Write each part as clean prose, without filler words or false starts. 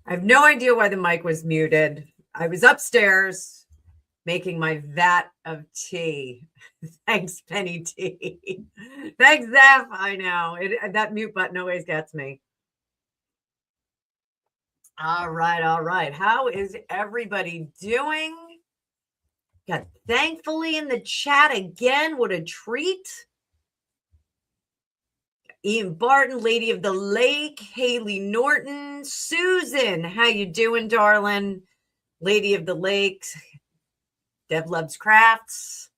I have no idea why the mic was muted. I was upstairs making my vat of tea. Thanks, Penny T. Thanks, Zeph. I know. That mute button always gets me. All right, all right. How is everybody doing? Got thankfully in the chat again. What a treat. Ian Barton, Lady of the Lake, Haley Norton, Susan, how you doing, darling? Lady of the Lakes, Deb Loves Crafts,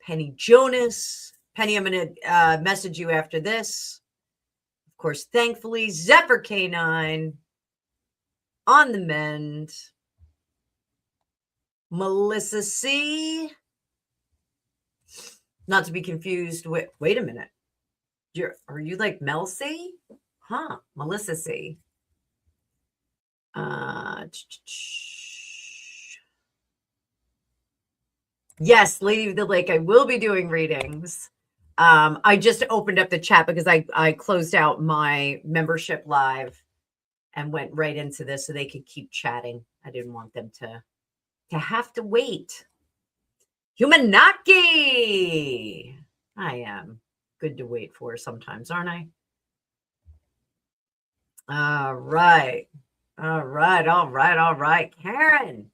Penny Jonas. Penny, I'm going to message you after this. Of course, thankfully, Zephyr K9, On the Mend, Melissa C. Not to be confused with, wait a minute. Are you like Mel C? Huh, Melissa C. Yes, Lady of the Lake, I will be doing readings. I just opened up the chat because I closed out my membership live and went right into this so they could keep chatting. I didn't want them to have to wait. Humanaki! I am good to wait for sometimes, aren't I? All right. All right. All right. All right. Karen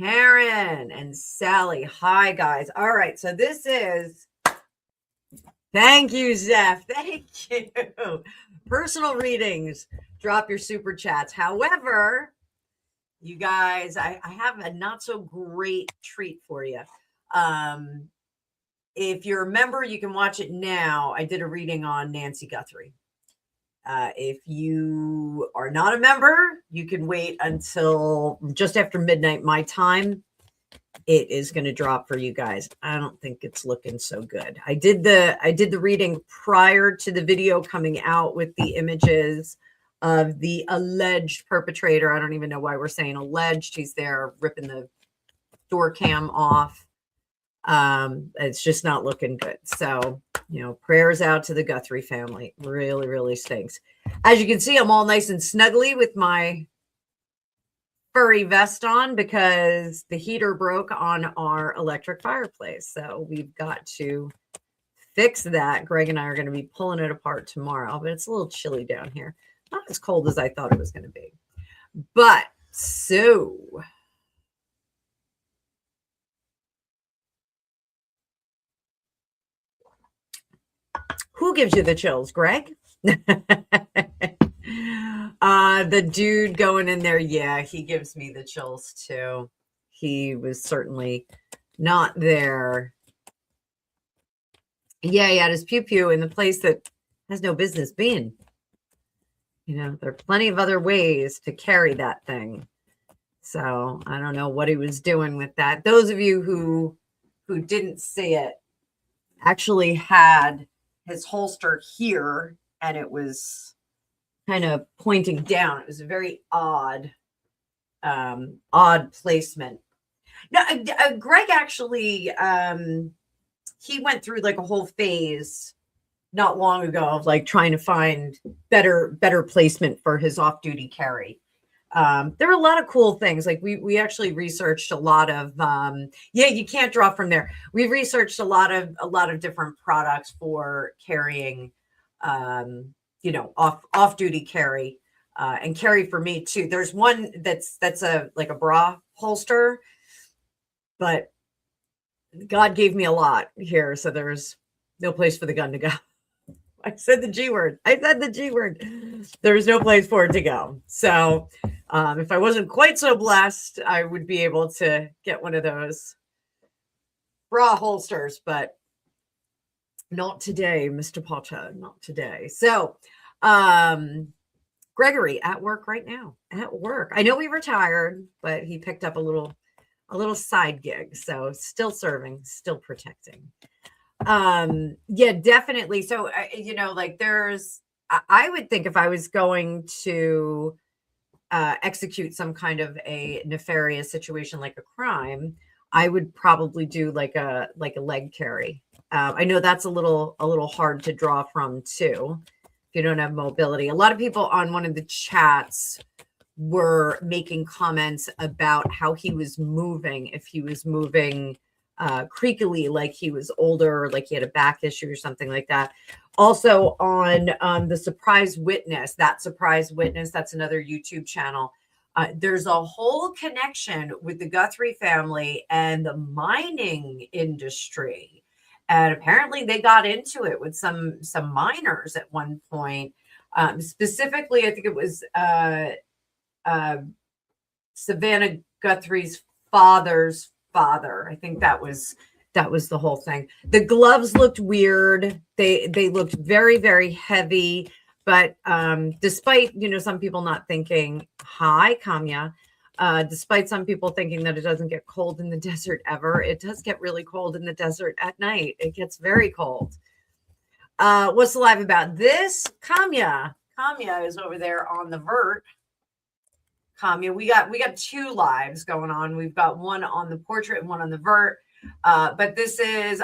and Sally. Hi, guys. All right. So this is, thank you, Zeph. Thank you. Personal readings. Drop your super chats. However, you guys, I have a not so great treat for you. If you're a member, you can watch it now. I did a reading on Nancy Guthrie. If you are not a member, you can wait until just after midnight my time. It is going to drop for you guys. I don't think it's looking so good. I did the reading prior to the video coming out with the images of the alleged perpetrator. I don't even know why we're saying alleged. He's there ripping the door cam off. It's just not looking good. So, prayers out to the Guthrie family. Really, really stinks. As you can see, I'm all nice and snuggly with my furry vest on because the heater broke on our electric fireplace. So we've got to fix that. Greg and I are going to be pulling it apart tomorrow, but it's a little chilly down here. Not as cold as I thought it was going to be. But so... who gives you the chills, Greg? The dude going in there, yeah, he gives me the chills too. He was certainly not there. Yeah, he had his pew-pew in the place that has no business being. There are plenty of other ways to carry that thing. So I don't know what he was doing with that. Those of you who didn't see it actually had his holster here and it was kind of pointing down. It was a very odd placement. Now, Greg actually, he went through like a whole phase not long ago of like trying to find better placement for his off-duty carry. There were a lot of cool things. Like we actually researched a lot of, you can't draw from there. We researched a lot of different products for carrying, off-duty carry, and carry for me too. There's one that's like a bra holster, but God gave me a lot here. So there's no place for the gun to go. I said the G word. There's no place for it to go. So if I wasn't quite so blessed, I would be able to get one of those bra holsters, but not today, Mr. Potter, not today. So Gregory at work right now, at work. I know he retired, but he picked up a little side gig. So still serving, still protecting. Yeah, definitely. So, I would think if I was going to execute some kind of a nefarious situation like a crime, I would probably do like a leg carry. I know that's a little hard to draw from too. If you don't have mobility. A lot of people on one of the chats were making comments about how he was moving, if he was moving creakily, like he was older, like he had a back issue or something like that. Also on the Surprise Witness, that's another YouTube channel. There's a whole connection with the Guthrie family and the mining industry. And apparently they got into it with some miners at one point. Specifically, I think it was Savannah Guthrie's father's father. I think that was the whole thing. The gloves looked weird. They looked very, very heavy. But despite, some people not thinking, hi, Kamya, despite some people thinking that it doesn't get cold in the desert ever, it does get really cold in the desert at night. It gets very cold. What's the live about? This Kamya is over there on the vert. Kamya, we got two lives going on. We've got one on the portrait and one on the vert. But this is,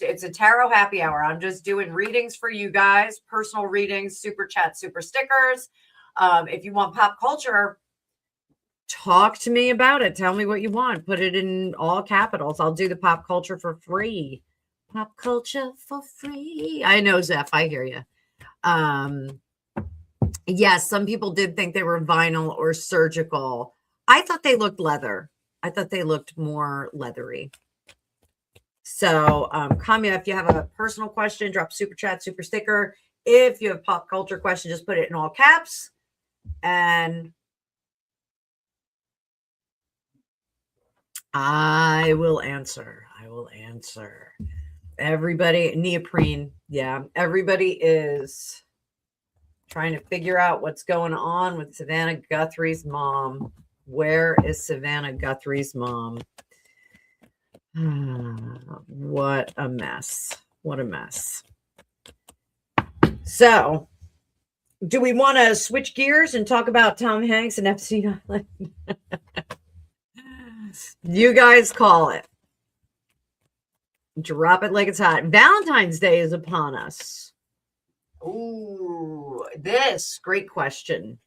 it's a tarot happy hour. I'm just doing readings for you guys, personal readings, super chat, super stickers. If you want pop culture, talk to me about it. Tell me what you want. Put it in all capitals. I'll do the pop culture for free. Pop culture for free. I know, Zeph. I hear you. Yes, some people did think they were vinyl or surgical. I thought they looked leather. I thought they looked more leathery. So, Kamya, if you have a personal question, drop super chat, super sticker. If you have pop culture question, just put it in all caps. And I will answer. Everybody, neoprene. Yeah, everybody is trying to figure out what's going on with Savannah Guthrie's mom. Where is Savannah Guthrie's mom? What a mess. What a mess. So, do we want to switch gears and talk about Tom Hanks and Epstein Island? You guys call it. Drop it like it's hot. Valentine's Day is upon us. Ooh, this great question.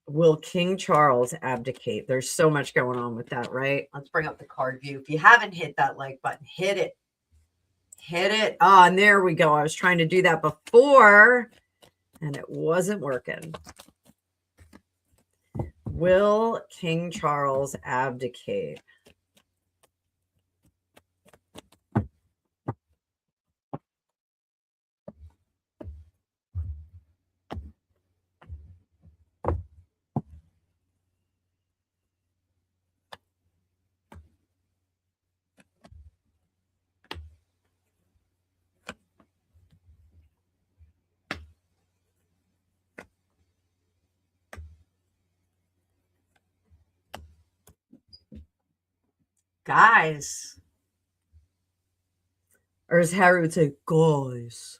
Will King Charles abdicate? There's so much going on with that, right? Let's bring up the card view. If you haven't hit that like button, hit it. Hit it. Oh, and there we go. I was trying to do that before, and it wasn't working. Will King Charles abdicate? Guys. Or as Harry would say, guys,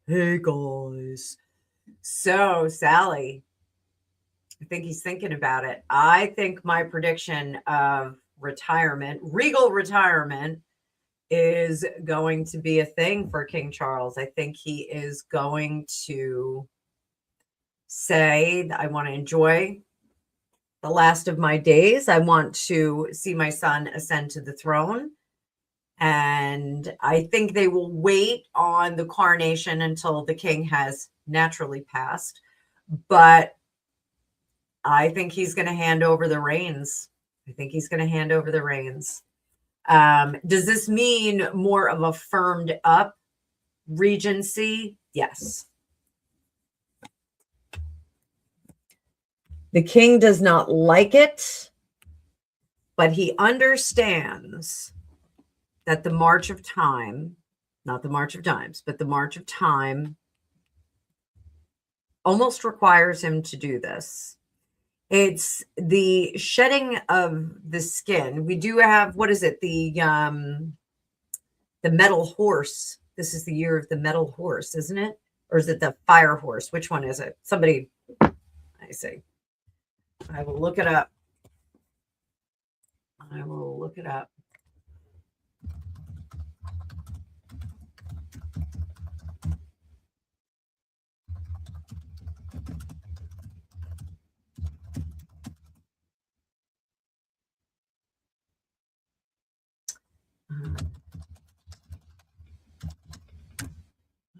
hey guys. So, Sally, I think he's thinking about it. I think my prediction of retirement, regal retirement, is going to be a thing for King Charles. I think he is going to say, I want to enjoy the last of my days. I want to see my son ascend to the throne. And I think they will wait on the coronation until the king has naturally passed. But I think he's going to hand over the reins. Does this mean more of a firmed up regency? Yes. The king does not like it, but he understands that the march of time, not the March of Dimes, but the March of Time almost requires him to do this. It's the shedding of the skin. We do have, what is it? The metal horse. This is the year of the metal horse, isn't it? Or is it the fire horse? Which one is it? Somebody, I see. I will look it up.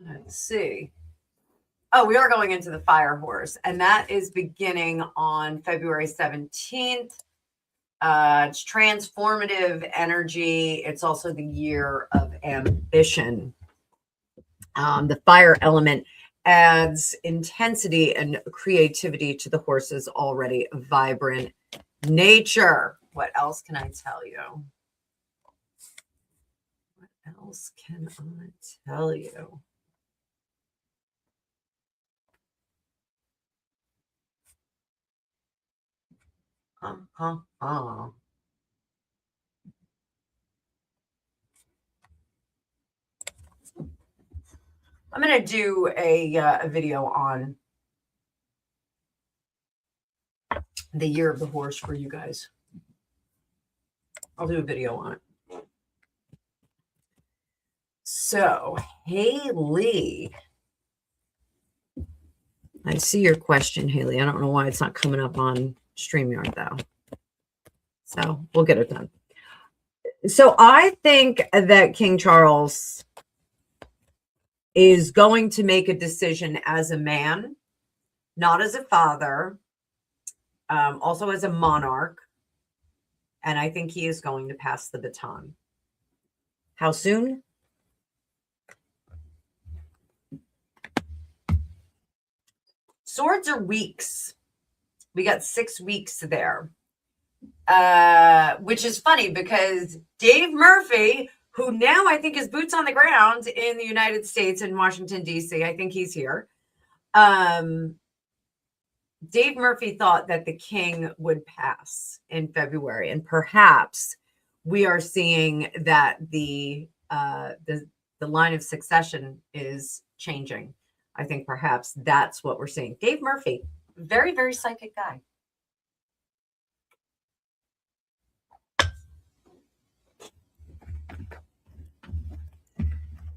Let's see. Oh, we are going into the Fire Horse, and that is beginning on February 17th. It's transformative energy. It's also the year of ambition. The fire element adds intensity and creativity to the horse's already vibrant nature. What else can I tell you? What else can I tell you? I'm going to do a video on the year of the horse for you guys. I'll do a video on it. So, Haley, I see your question, Haley. I don't know why it's not coming up on StreamYard, though. So we'll get it done. So I think that King Charles is going to make a decision as a man, not as a father, also as a monarch. And I think he is going to pass the baton. How soon? Swords are weeks. We got 6 weeks there, which is funny because Dave Murphy, who now I think is boots on the ground in the United States in Washington, D.C., I think he's here. Dave Murphy thought that the king would pass in February, and perhaps we are seeing that the line of succession is changing. I think perhaps that's what we're seeing. Dave Murphy, very, very psychic guy.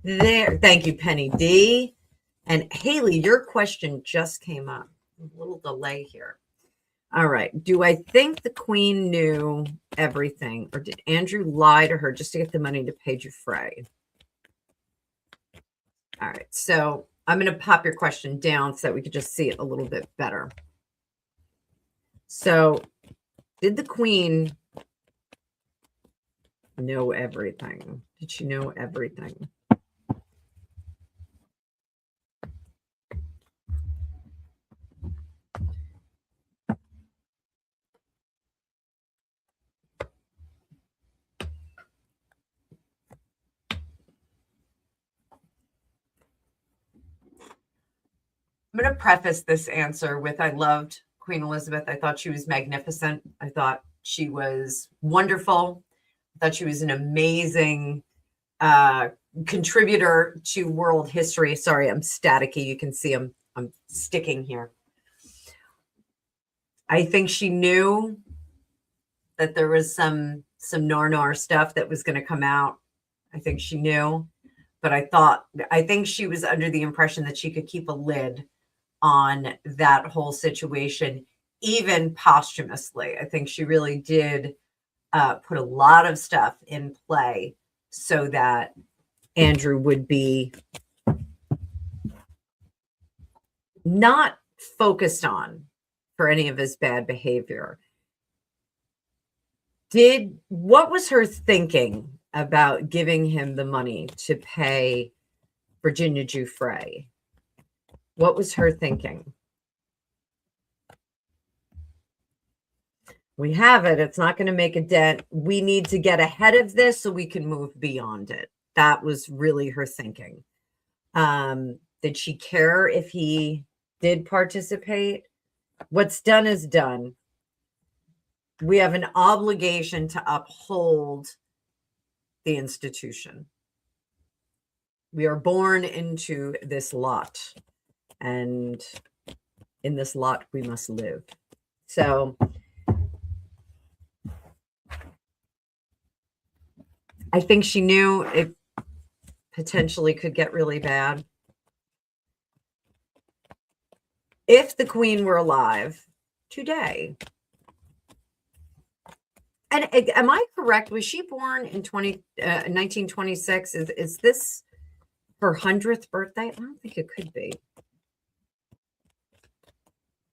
There, thank you, Penny D. And Haley, your question just came up. A little delay here. All right. Do I think the queen knew everything, or did Andrew lie to her just to get the money to pay Giuffre? All right. So I'm going to pop your question down so that we could just see it a little bit better. So did the queen know everything? Did she know everything? I'm going to preface this answer with I loved Queen Elizabeth. I thought she was magnificent. I thought she was wonderful. I thought she was an amazing contributor to world history. Sorry, I'm staticky. You can see I'm sticking here. I think she knew that there was some nar stuff that was going to come out. I think she knew, but I think she was under the impression that she could keep a lid on that whole situation, even posthumously. I think she really did put a lot of stuff in play so that Andrew would be not focused on for any of his bad behavior. What was her thinking about giving him the money to pay Virginia Giuffre? What was her thinking? We have it. It's not going to make a dent. We need to get ahead of this so we can move beyond it. That was really her thinking. Did she care if he did participate? What's done is done. We have an obligation to uphold the institution. We are born into this lot, and in this lot we must live. So I think she knew it potentially could get really bad. If the queen were alive today, and am I correct? Was she born in 1926? Is this Her 100th birthday? I don't think it could be.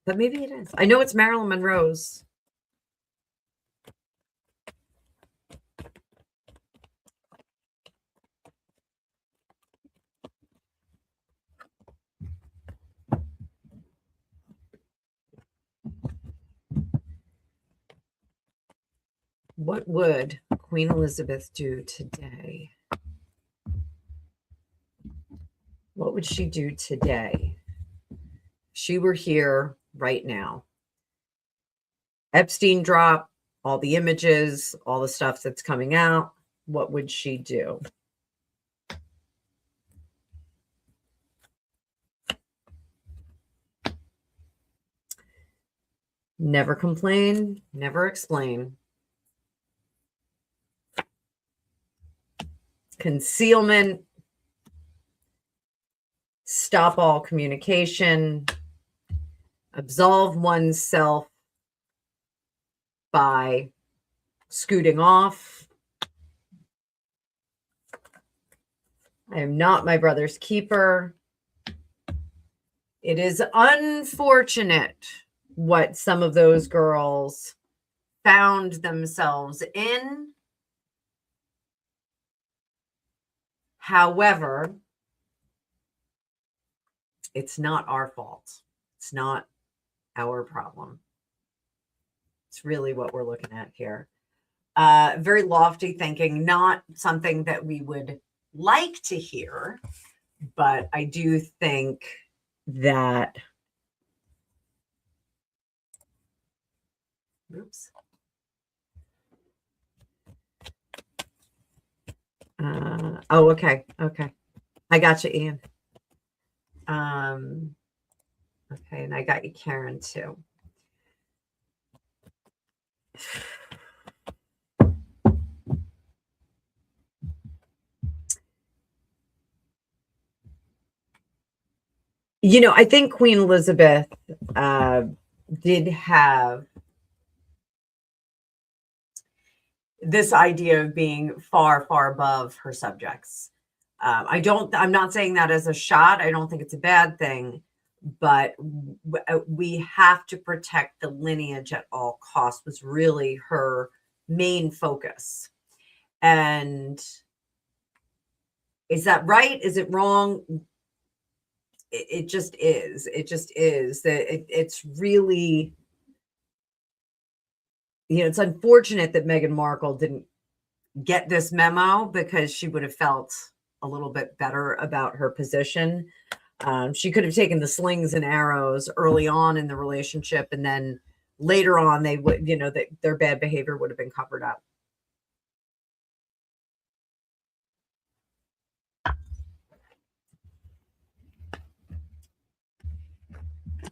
But maybe it is. I know it's Marilyn Monroe's. What would Queen Elizabeth do today? What would she do today? If she were here right now. Epstein drop, all the images, all the stuff that's coming out. What would she do? Never complain, never explain. Concealment, stop all communication, absolve oneself by scooting off. I am not my brother's keeper. It is unfortunate what some of those girls found themselves in. However, it's not our fault. It's not our problem. It's really what we're looking at here. Very lofty thinking, not something that we would like to hear, but I do think that oops. Oh, okay. Okay. I got you, Ian. Okay, and I got you, Karen, too. You know, I think Queen Elizabeth did have this idea of being far, far above her subjects. I'm not saying that as a shot. I don't think it's a bad thing, but we have to protect the lineage at all costs was really her main focus. And is that right? Is it wrong? It just is. It just is that it's really, you know, it's unfortunate that Meghan Markle didn't get this memo because she would have felt a little bit better about her position. She could have taken the slings and arrows early on in the relationship, and then later on they would, you know, that their bad behavior would have been covered up.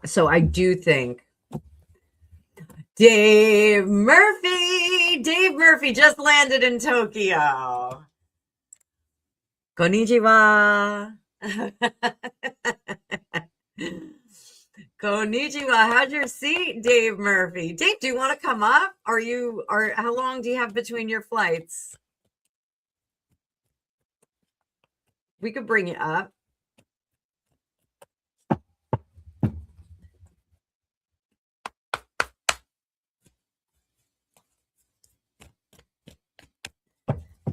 So I do think Dave Murphy just landed in Tokyo. Konnichiwa. Konnichiwa. How's your seat, Dave Murphy? Dave, do you want to come up? How long do you have between your flights? We could bring you up.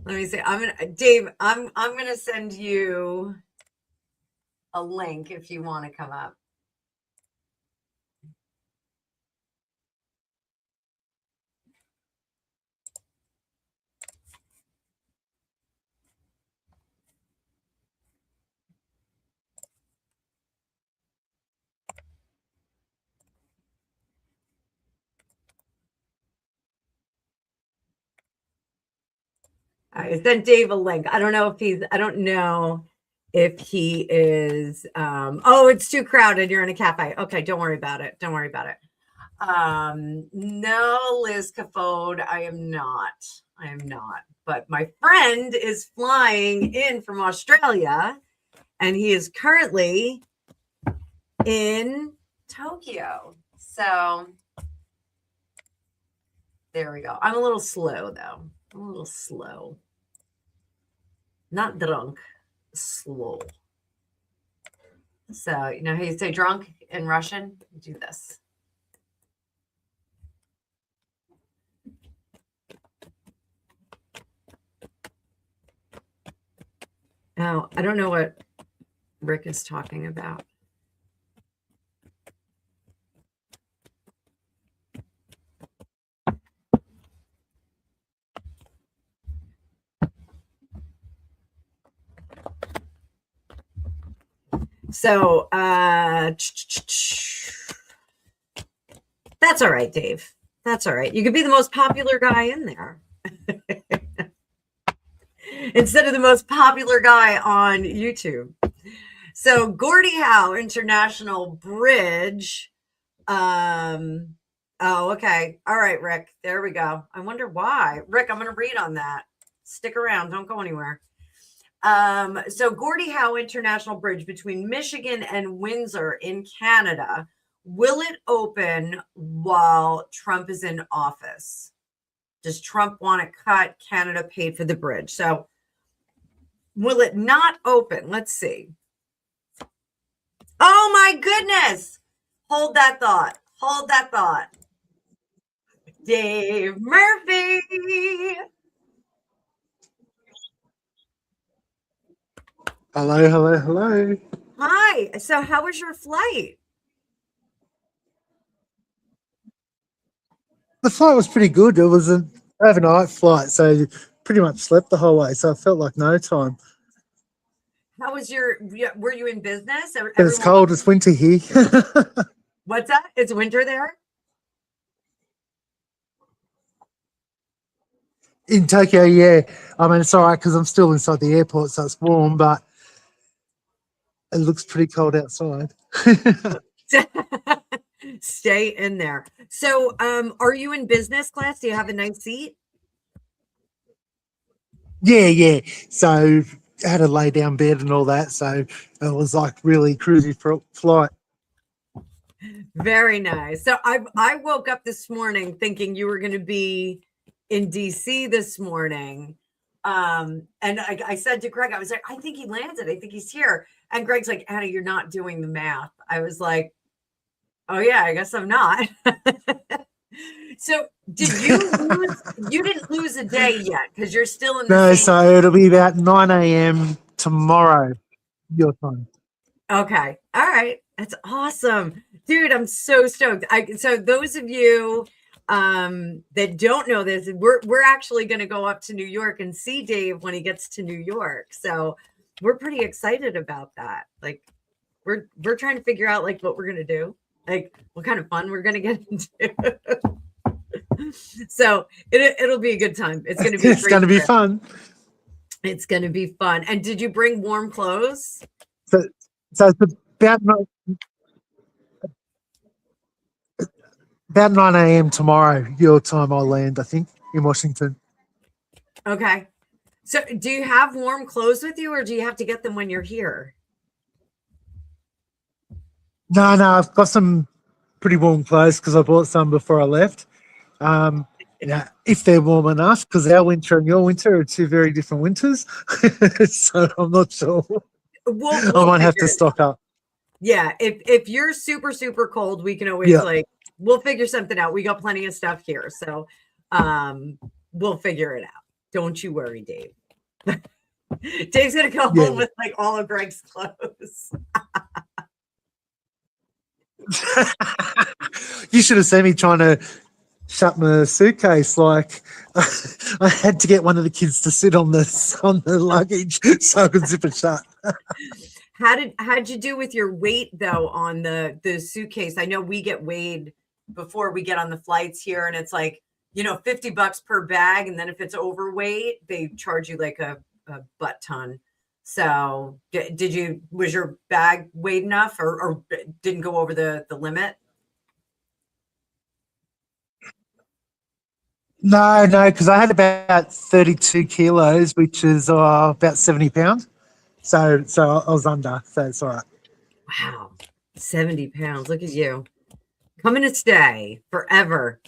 Let me see. Dave, I'm gonna send you a link if you want to come up. I sent Dave a link. I don't know if he is oh, it's too crowded. You're in a cafe. Okay, don't worry about it. Don't worry about it. No, Liz Cafode, I am not. But my friend is flying in from Australia, and he is currently in Tokyo. So there we go. I'm a little slow, though. I'm a little slow. Not drunk. slow. So, you know how you say drunk in Russian? You do this. Now, I don't know what Rick is talking about. So, that's all right, Dave. That's all right. You could be the most popular guy in there instead of the most popular guy on YouTube. So, Gordie Howe International Bridge. Oh, okay. All right, Rick. There we go. I wonder why. Rick, I'm going to read on that. Stick around. Don't go anywhere. So Gordie Howe International Bridge between Michigan and Windsor in Canada, will it open while Trump is in office? Does Trump want to cut? Canada paid for the bridge. So will it not open? Let's see. Oh my goodness. Hold that thought. Hold that thought. Dave Murphy. Hello, hello, hello. Hi. So how was your flight? The flight was pretty good. It was an overnight flight, so pretty much slept the whole way, so it felt like no time. How was were you in business? But it's cold, it's winter here. What's that? It's winter there? In Tokyo, yeah. I mean, it's all right because I'm still inside the airport, so it's warm, but it looks pretty cold outside. Stay in there. So, are you in business class? Do you have a nice seat? Yeah. So I had a lay down bed and all that, so it was like really cruisy flight. Very nice. So I woke up this morning thinking you were going to be in DC this morning. And I said to Greg, I was like, I think he landed. I think he's here. And Greg's like, Anna, you're not doing the math. I was like, oh yeah, I guess I'm not. So did you lose? You didn't lose a day yet because you're still in the No, same. so it'll be about 9 a.m. tomorrow, your time. Okay. All right. That's awesome. Dude, I'm so stoked. So those of you that don't know this, we're actually going to go up to New York and see Dave when he gets to New York. So we're pretty excited about that. Like we're trying to figure out like what we're going to do, like what kind of fun we're going to get into. So it'll be a good time. It's going to be It's going to be fun. It's going to be fun. And did you bring warm clothes? So it's about 9 a.m. tomorrow, your time, I'll land, I think, in Washington. Okay. So do you have warm clothes with you or do you have to get them when you're here? No, I've got some pretty warm clothes because I bought some before I left. If they're warm enough, because our winter and your winter are two very different winters. So I'm not sure. I might have to stock up. Yeah, if you're super, super cold, we can always we'll figure something out. We got plenty of stuff here. So we'll figure it out. Don't you worry, Dave. Dave's gonna go home with like all of Greg's clothes. You should have seen me trying to shut my suitcase. Like I had to get one of the kids to sit on the luggage so I could zip it shut. How'd you do with your weight though on the suitcase? I know we get weighed before we get on the flights here, and it's like, $50 per bag, and then if it's overweight, they charge you like a butt ton. So was your bag weighed enough or didn't go over the limit? No, because I had about 32 kilos, which is about 70 pounds. So I was under, so it's all right. Wow, 70 pounds. Look at you. Coming to stay forever.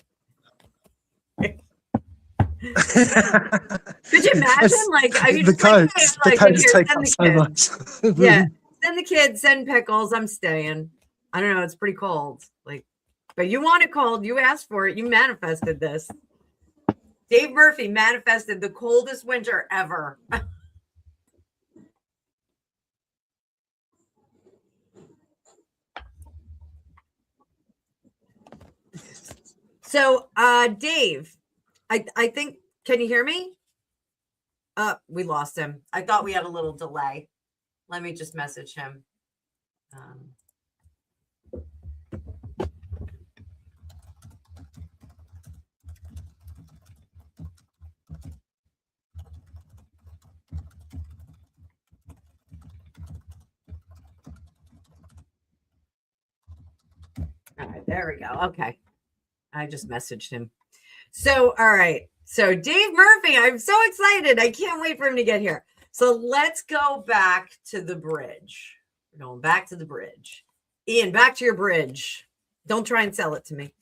Could you imagine? Like, I mean, the it's like, hey, coats, like, the coats here, take send up the so kids. much. Yeah, send the kids, send pickles. I'm staying. I don't know. It's pretty cold. Like, but you want it cold. You asked for it. You manifested this. Dave Murphy manifested the coldest winter ever. So, Dave, I think, can you hear me? We lost him. I thought we had a little delay. Let me just message him. All right, there we go. Okay. I just messaged him. So, all right. So, Dave Murphy, I'm so excited. I can't wait for him to get here. So, let's go back to the bridge. We're going back to the bridge. Ian, back to your bridge. Don't try and sell it to me.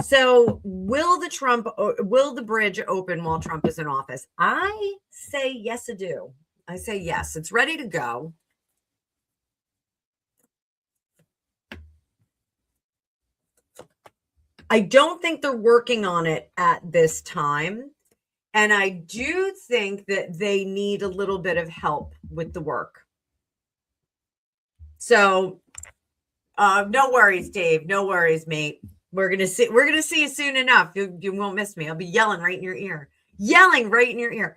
So, will the bridge open while Trump is in office? I say yes, I do. I say yes. It's ready to go. I don't think they're working on it at this time. And I do think that they need a little bit of help with the work. So no worries, Dave. No worries, mate. We're gonna see you soon enough. You won't miss me. I'll be yelling right in your ear. Yelling right in your ear.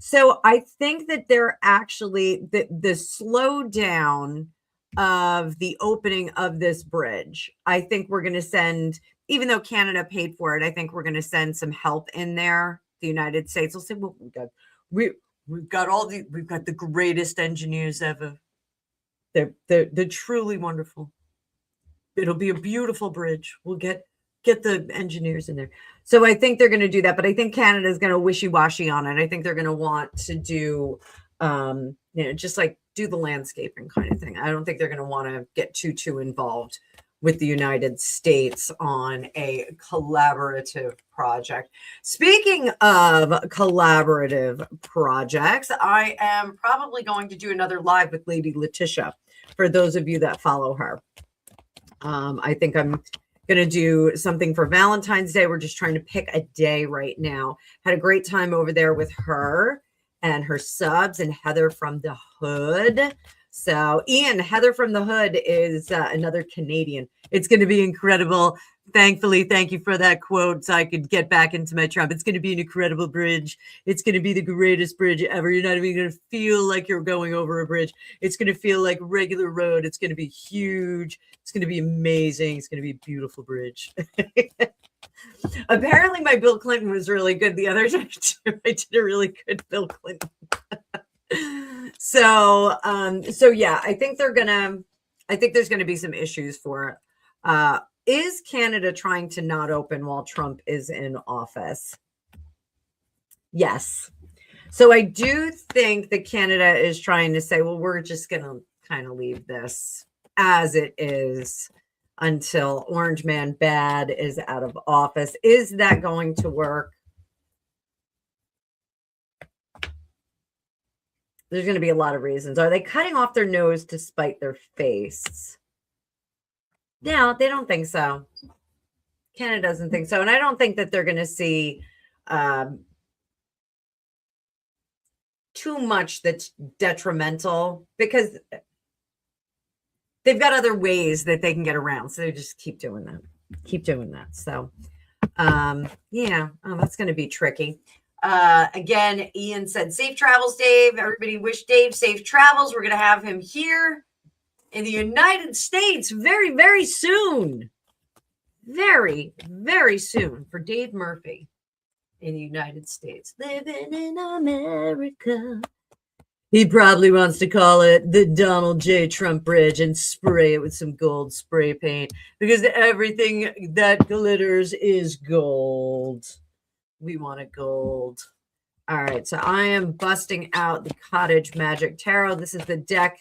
So I think that they're actually the slowdown of the opening of this bridge. I think we're going to send, even though Canada paid for it, I think we're going to send some help in there. The United States will say, well, we've got the greatest engineers ever. They're truly wonderful. It'll be a beautiful bridge. We'll get the engineers in there. So I think they're going to do that, but I think Canada is going to wishy-washy on it. I think they're going to want to do, just like do the landscaping kind of thing. I don't think they're going to want to get too involved with the United States on a collaborative project. Speaking of collaborative projects, I am probably going to do another live with Lady Letitia for those of you that follow her. I think I'm going to do something for Valentine's Day. We're just trying to pick a day right now. Had a great time over there with her and her subs and Heather from the Hood. So, Ian, Heather from the Hood is another Canadian. It's going to be incredible. Thankfully, thank you for that quote so I could get back into my Trump. It's going to be an incredible bridge. It's going to be the greatest bridge ever. You're not even going to feel like you're going over a bridge. It's going to feel like regular road. It's going to be huge. It's going to be amazing. It's going to be a beautiful bridge. Apparently, my Bill Clinton was really good the other day, too. I did a really good Bill Clinton. So yeah, I think there's gonna be some issues for it. Is Canada trying to not open while Trump is in office? Yes. So I do think that Canada is trying to say, well, we're just gonna kind of leave this as it is until Orange Man Bad is out of office. Is that going to work? There's going to be a lot of reasons. Are they cutting off their nose to spite their face? No, they don't think so. Canada doesn't think so. And I don't think that they're going to see too much that's detrimental because they've got other ways that they can get around. So they just keep doing that. Keep doing that. So, yeah, that's going to be tricky. Again, Ian said, safe travels, Dave. Everybody wish Dave safe travels. We're going to have him here in the United States very, very soon. Very, very soon for Dave Murphy in the United States. Living in America. He probably wants to call it the Donald J. Trump Bridge and spray it with some gold spray paint because everything that glitters is gold. We want it gold. All right, so I am busting out the Cottage Magic Tarot. This is the deck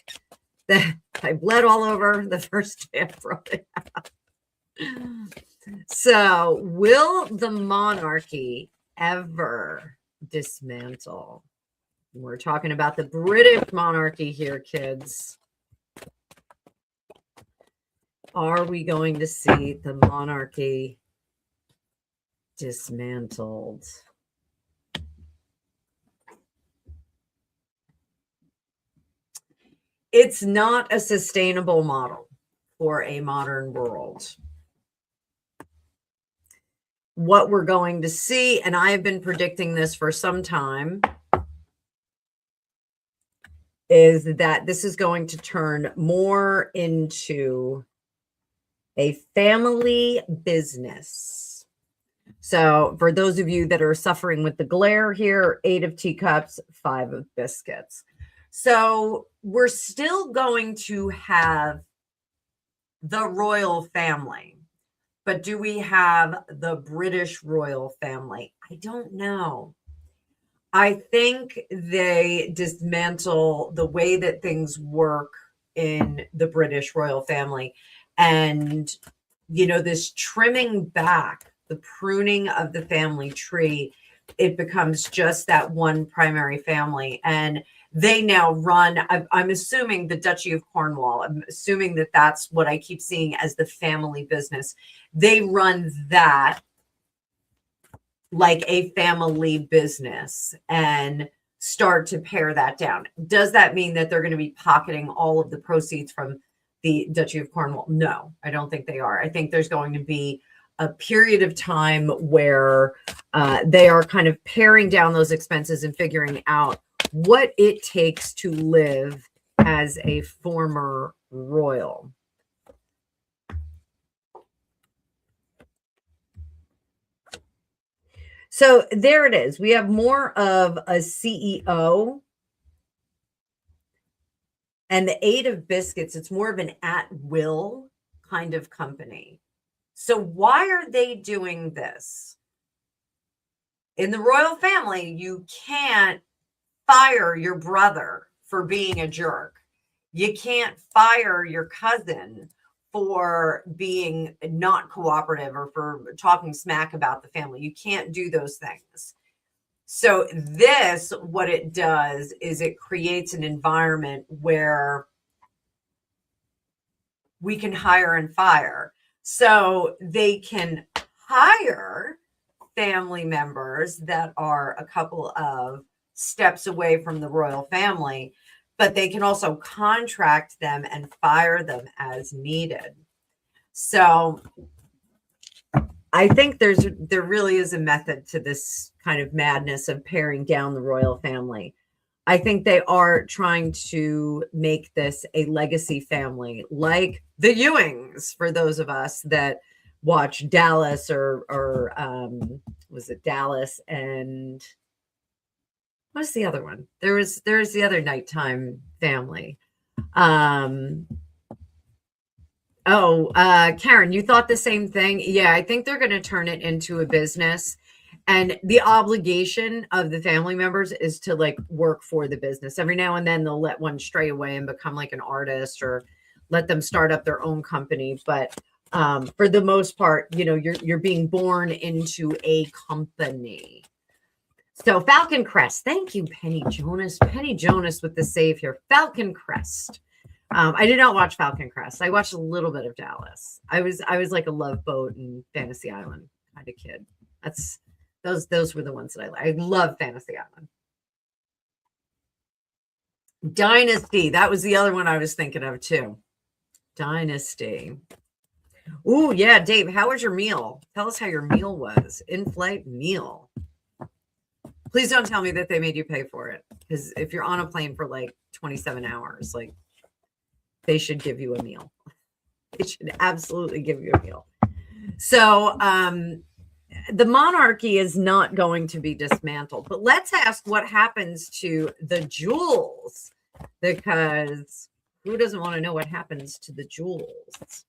that I bled all over the first day I brought it out. So, will the monarchy ever dismantle. We're talking about the British monarchy here, kids. Are we going to see the monarchy dismantled? It's not a sustainable model for a modern world. What we're going to see, and I have been predicting this for some time, is that this is going to turn more into a family business. So for those of you that are suffering with the glare here, 8 of teacups, 5 of biscuits. So we're still going to have the royal family, but do we have the British royal family? I don't know. I think they dismantle the way that things work in the British royal family. And, you know, this trimming back, the pruning of the family tree, it becomes just that one primary family. And they now run, I'm assuming the Duchy of Cornwall, I'm assuming that that's what I keep seeing as the family business. They run that like a family business and start to pare that down. Does that mean that they're going to be pocketing all of the proceeds from the Duchy of Cornwall? No, I don't think they are. I think there's going to be a period of time where they are kind of paring down those expenses and figuring out what it takes to live as a former royal. So there it is. We have more of a CEO. And the 8 of biscuits, it's more of an at-will kind of company. So why are they doing this? In the royal family, you can't fire your brother for being a jerk. You can't fire your cousin for being not cooperative or for talking smack about the family. You can't do those things. So this, what it does is it creates an environment where we can hire and fire. So they can hire family members that are a couple of steps away from the royal family, but they can also contract them and fire them as needed. So I think there really is a method to this kind of madness of paring down the royal family. I think they are trying to make this a legacy family, like the Ewings, for those of us that watch Dallas or was it Dallas and what's the other one? There's the other nighttime family. Karen, you thought the same thing? Yeah, I think they're going to turn it into a business. And the obligation of the family members is to like work for the business. Every now and then they'll let one stray away and become like an artist or let them start up their own company. But for the most part, you know, you're being born into a company. So Falcon Crest, thank you, Penny Jonas. Penny Jonas with the save here. Falcon Crest. I did not watch Falcon Crest. I watched a little bit of Dallas. I was like a Love Boat and Fantasy Island kind of kid. Those were the ones that I like. I love Fantasy Island. Dynasty. That was the other one I was thinking of too. Dynasty. Ooh, yeah, Dave, how was your meal? Tell us how your meal was. In-flight meal. Please don't tell me that they made you pay for it. Because if you're on a plane for like 27 hours, like they should give you a meal. They should absolutely give you a meal. So the monarchy is not going to be dismantled. But let's ask what happens to the jewels. Because who doesn't want to know what happens to the jewels?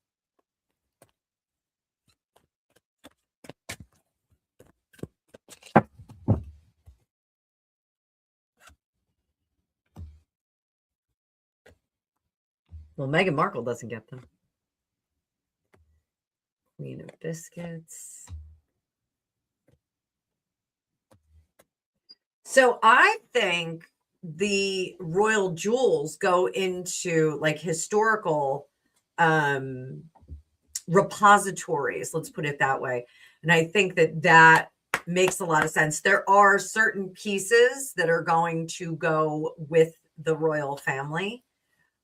Well, Meghan Markle doesn't get them. Queen of Biscuits. So I think the royal jewels go into like historical repositories, let's put it that way. And I think that that makes a lot of sense. There are certain pieces that are going to go with the royal family,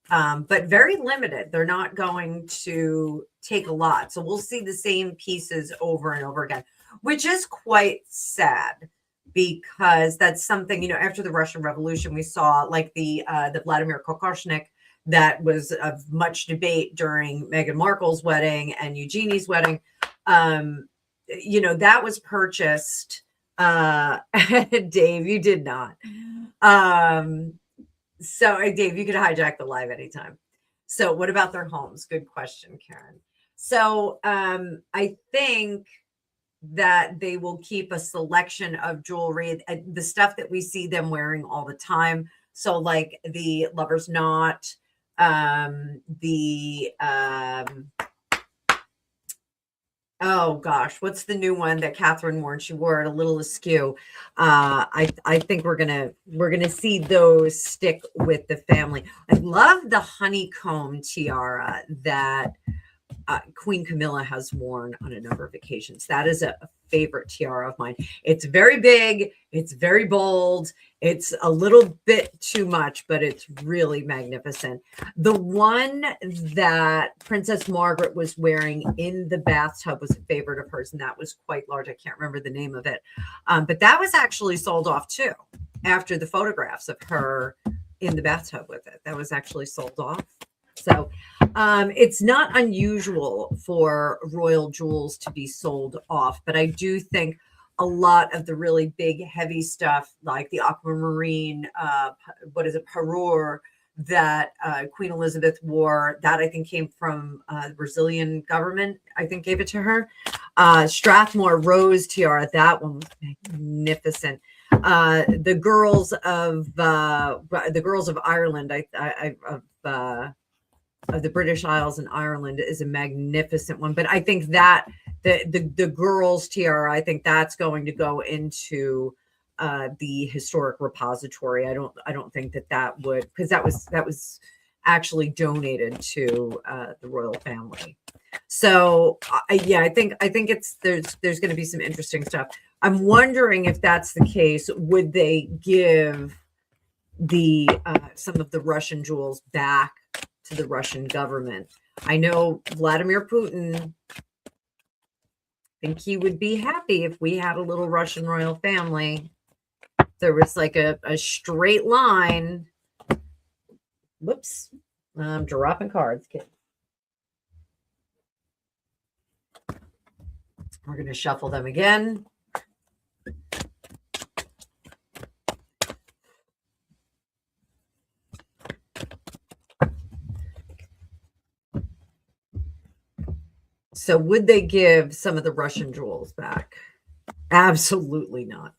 but very limited. They're not going to take a lot. So we'll see the same pieces over and over again, which is quite sad because that's something, you know, after the Russian Revolution, we saw like the Vladimir Kokoshnik that was of much debate during Meghan Markle's wedding and Eugenie's wedding. You know, that was purchased. Dave, you did not. So, Dave, you could hijack the live anytime. So, what about their homes? Good question, Karen. So, I think that they will keep a selection of jewelry, the stuff that we see them wearing all the time. So, like the lover's knot, oh gosh, what's the new one that Catherine wore? She wore it a little askew. I think we're gonna see those stick with the family. I love the honeycomb tiara that Queen Camilla has worn on a number of occasions. That is a favorite tiara of mine. It's very big, it's very bold, it's a little bit too much, but it's really magnificent. The one that Princess Margaret was wearing in the bathtub was a favorite of hers, and that was quite large. I can't remember the name of it, but that was actually sold off too after the photographs of her in the bathtub with it. That was actually sold off. So it's not unusual for royal jewels to be sold off, but I do think a lot of the really big, heavy stuff, like the aquamarine, what is it, parure, that Queen Elizabeth wore, that I think came from the Brazilian government, I think gave it to her. Strathmore Rose tiara, that one was magnificent. The girls of Ireland, of the British Isles and Ireland is a magnificent one. But I think that the girls tiara, I think that's going to go into the historic repository. I don't think that would, because that was actually donated to the royal family. So yeah, I think it's there's going to be some interesting stuff. I'm wondering if that's the case, would they give the some of the Russian jewels back to the Russian government? I know Vladimir Putin, I think he would be happy if we had a little Russian royal family. There was like a straight line. Whoops. I'm dropping cards, kid. We're going to shuffle them again. So would they give some of the Russian jewels back? Absolutely not.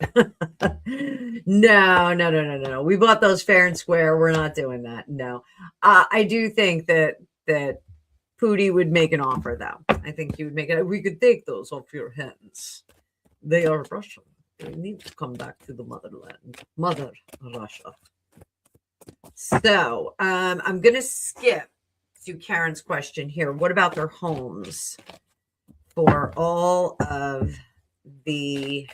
No. We bought those fair and square. We're not doing that. No. I do think that Pootie would make an offer, though. I think he would make it. We could take those off your hands. They are Russian. They need to come back to the motherland. Mother Russia. So I'm going to skip to Karen's question here. What about their homes for all of the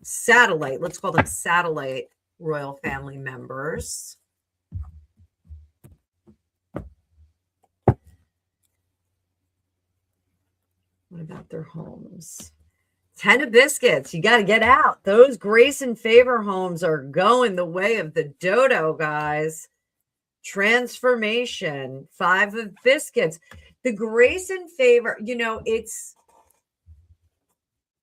satellite, let's call them satellite royal family members? What about their homes? 10 of biscuits. You got to get out. Those Grace and Favor homes are going the way of the dodo, guys. Transformation. 5 of biscuits. The Grace and Favor, you know, it's,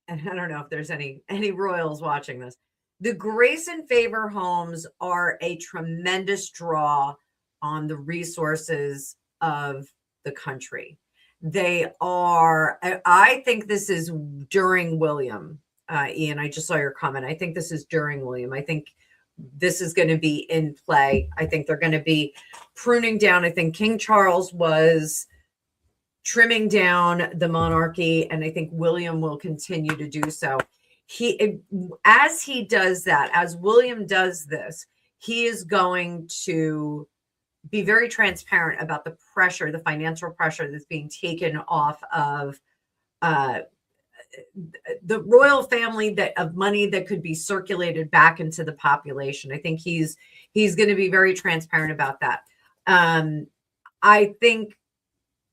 and I don't know if there's any royals watching this. The Grace and Favor homes are a tremendous draw on the resources of the country. They are, I think this is during William. Ian, I just saw your comment. I think this is during William. I think this is going to be in play. I think they're going to be pruning down. I think King Charles was trimming down the monarchy, and I think William will continue to do so. as he does that, as William does this, he is going to be very transparent about the pressure, the financial pressure that's being taken off of the royal family, that of money that could be circulated back into the population. I think he's going to be very transparent about that. I think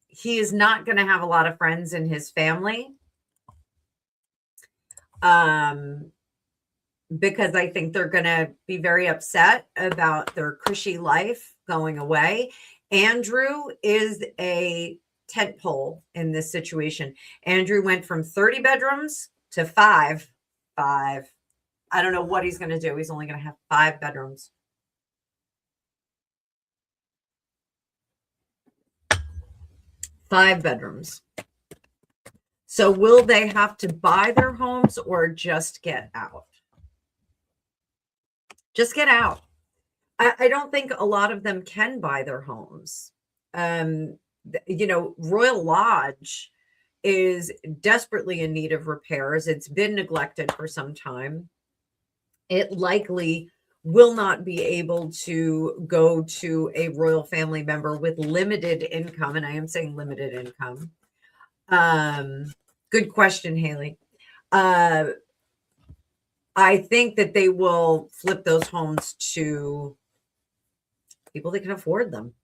he is not going to have a lot of friends in his family, because I think they're going to be very upset about their cushy life going away. Andrew is a tentpole in this situation. Andrew went from 30 bedrooms to five. I don't know what he's going to do. He's only going to have 5 bedrooms. Five bedrooms. So will they have to buy their homes or just get out? Just get out. I don't think a lot of them can buy their homes. Royal Lodge is desperately in need of repairs. It's been neglected for some time. It likely will not be able to go to a royal family member with limited income. And I am saying limited income. Good question, Haley. I think that they will flip those homes to people that can afford them.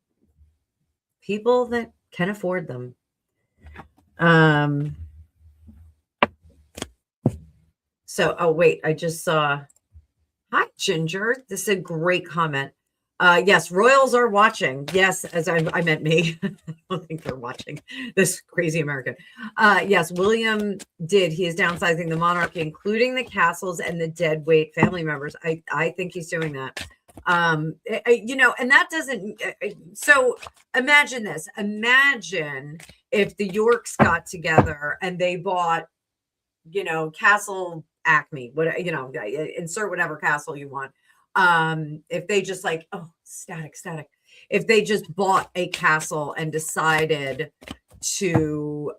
People that can afford them. Oh wait, I just saw. Hi, Ginger. This is a great comment. Yes, royals are watching. Yes, as I meant me. I don't think they're watching this crazy American. Yes, William did. He is downsizing the monarchy, including the castles and the dead weight family members. I think he's doing that. And that doesn't. So imagine this. Imagine if the Yorks got together and they bought, Castle Acme, insert whatever castle you want. If they just static. If they just bought a castle and decided to,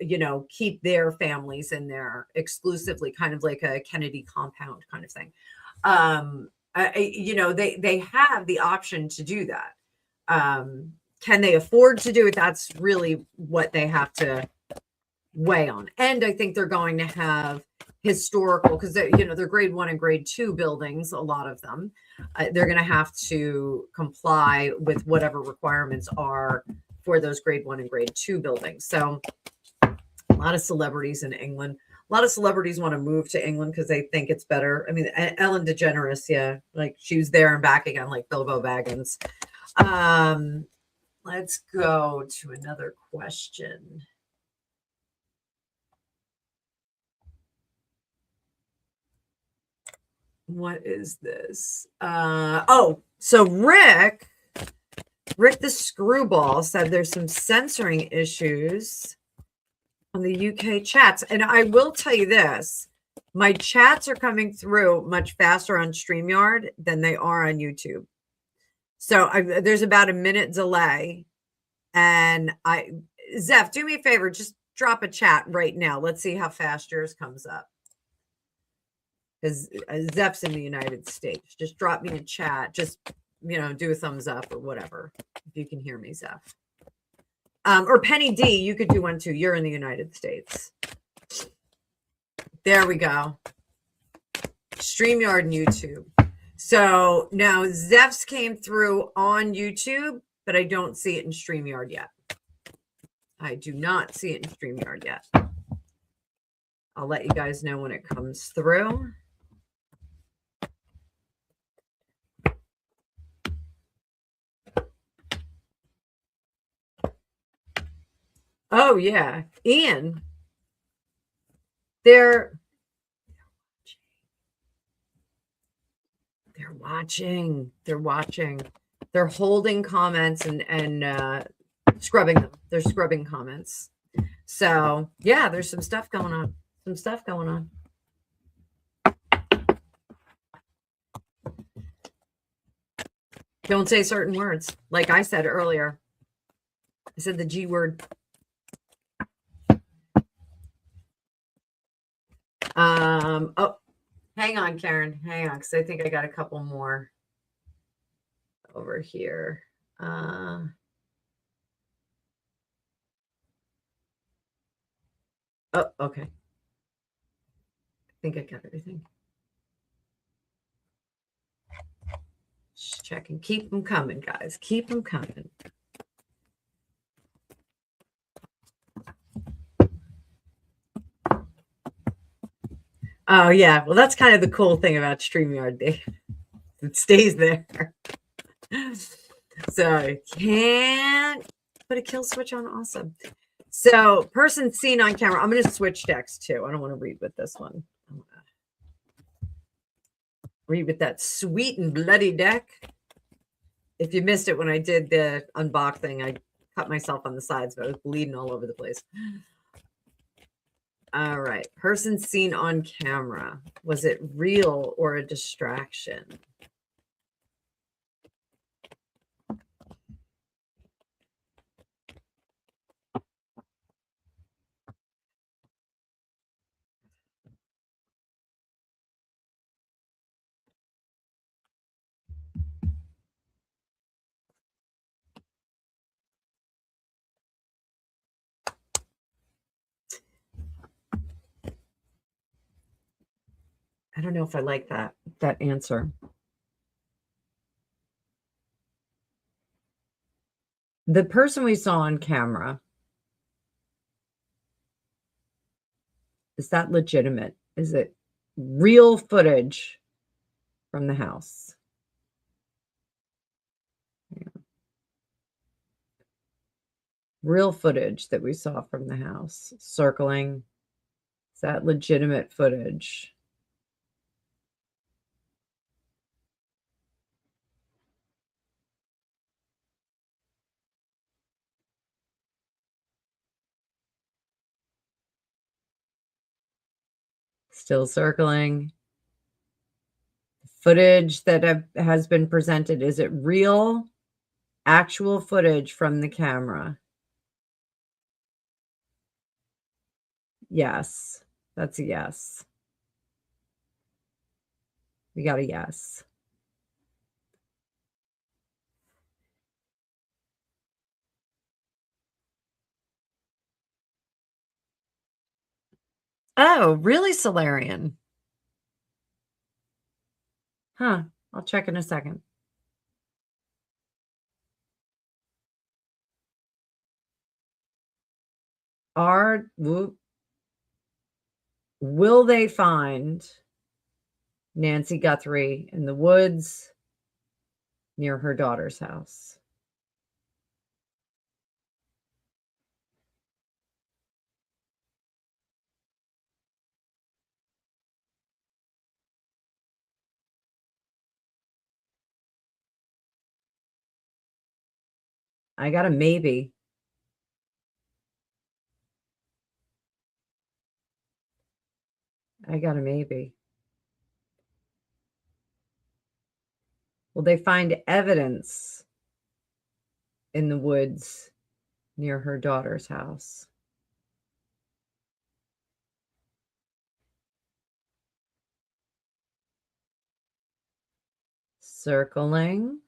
keep their families in there exclusively, kind of like a Kennedy compound kind of thing. They have the option to do that. Can they afford to do it? That's really what they have to weigh on. And I think they're going to have historical, because they're grade 1 and grade 2 buildings, a lot of them. They're going to have to comply with whatever requirements are for those grade 1 and grade 2 buildings. So a lot of celebrities in England. A lot of celebrities want to move to England because they think it's better. I mean, Ellen DeGeneres, yeah, like she was there and back again, like Bilbo Baggins. Let's go to another question. What is this? So Rick the Screwball said there's some censoring issues on the UK chats. And I will tell you this, my chats are coming through much faster on StreamYard than they are on YouTube. So there's about a minute delay. And Zeph, do me a favor, just drop a chat right now. Let's see how fast yours comes up. Because Zeph's in the United States. Just drop me a chat. Just, do a thumbs up or whatever. If you can hear me, Zeph. Or Penny D, you could do one too. You're in the United States. There we go. StreamYard and YouTube. So now Zeph's came through on YouTube, but I don't see it in StreamYard yet. I do not see it in StreamYard yet. I'll let you guys know when it comes through. Oh, yeah. Ian, they're watching. They're holding comments and scrubbing them. They're scrubbing comments. So, yeah, there's some stuff going on. Don't say certain words. Like I said earlier. I said the G word. Hang on, Karen. Hang on, because I think I got a couple more over here. Oh, okay. I think I got everything. Just checking. Keep them coming, guys. Keep them coming. Oh, yeah. Well, that's kind of the cool thing about StreamYard, Dave. It stays there. So can't put a kill switch on. Awesome. So person seen on camera. I'm going to switch decks too. I don't want to read with this one. I want to read with that sweet and bloody deck. If you missed it when I did the unboxing, I cut myself on the sides, but I was bleeding all over the place. All right. Person seen on camera. Was it real or a distraction? I don't know if I like that answer. The person we saw on camera, is that legitimate? Is it real footage from the house? Yeah. Real footage that we saw from the house. Circling. Is that legitimate footage? Still circling. Footage that has been presented, is it real, actual footage from the camera? Yes, that's a yes. We got a yes. Oh, really, Solarian? Huh. I'll check in a second. Will they find Nancy Guthrie in the woods near her daughter's house? I got a maybe. I got a maybe. Will they find evidence in the woods near her daughter's house? Circling.